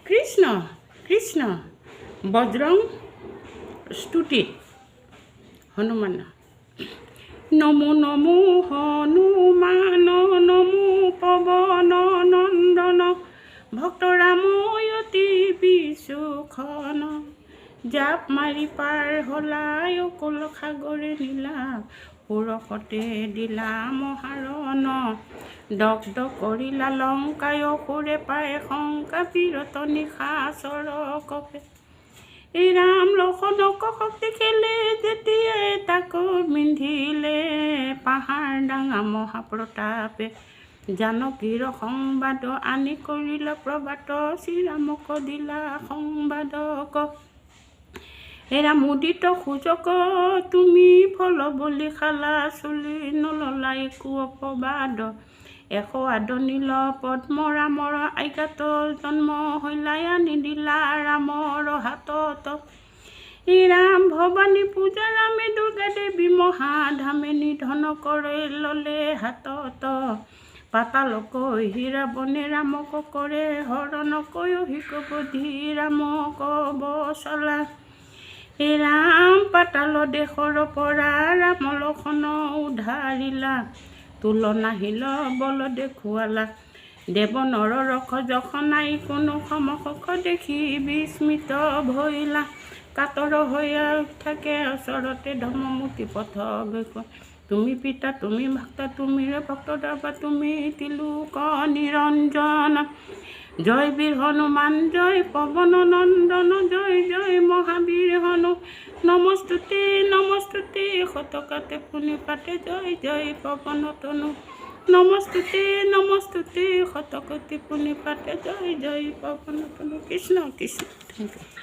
কৃষ্ণ কৃষ্ণ বজ্ৰং স্তুতি হনুমান নমো নমো হনুমান নমো পবন নন্দন ভক্তৰাময়তি বিচক্ষণ জাপ মাৰি পাৰ হলাই অকল সাগৰে নীলা সুৰসতে দিলা মহাৰণ দগ্ধ কৰিলা লংকায় সুৰে পায় শংকা বিৰত নিশাচৰ কপে এই ৰাম লক্ষ্মণক শক্তি খেলে যেতিয়াই তাক বিন্ধিলে পাহাৰ ডাঙা মহাপ্ৰতাপে জানকীৰ সংবাদ আনি কৰিলা প্ৰবাদ শ্ৰীৰামক দিলা সংবাদক এৰা মুদিত সুজক তুমি ফল বুলি খালা চুলি নললা একো অপবাদ এশ আদনিল পদ্ম ৰামৰ আজ্ঞাত জন্ম হৈলাই আনি দিলা ৰামৰ হাতত ৰাম ভৱানী পূজা ৰামে দুৰ্গা দেৱী মহাধামে নিধন কৰে ললে হাতত পাতালকৈ হীৰাবনে ৰামক কৰে হৰণকৈ অহিকবধি ৰামক বচলা ৰাম পাতাল দেশৰ পৰা ৰাম লক্ষ্মণ উদ্ধাৰিলা তুলনা হিল বল দেখুৱালা দেৱ নৰ ৰখ যখ নাই কোনো সমকক্ষ দেখি বিস্মিত ভৈলা কাতৰ হৈ থাকে ওচৰতে ধৰ্মমূৰ্তি পথ দেখুৱা তুমি পিতা তুমি ভক্তা তুমি ভক্ত দাবা তুমি তিলোক নিৰঞ্জন জয় বীৰ হনুমান জয় পৱন নন্দন জয় জয় মহাবীৰ হনু নমস্তুতে শতকাতে পুনি পাতে জয় জয় পৱন তনু নমস্তুতে শতকতে পুনি পাতে জয় জয় পৱন তনু কৃষ্ণ কৃষ্ণ থেংক ইউ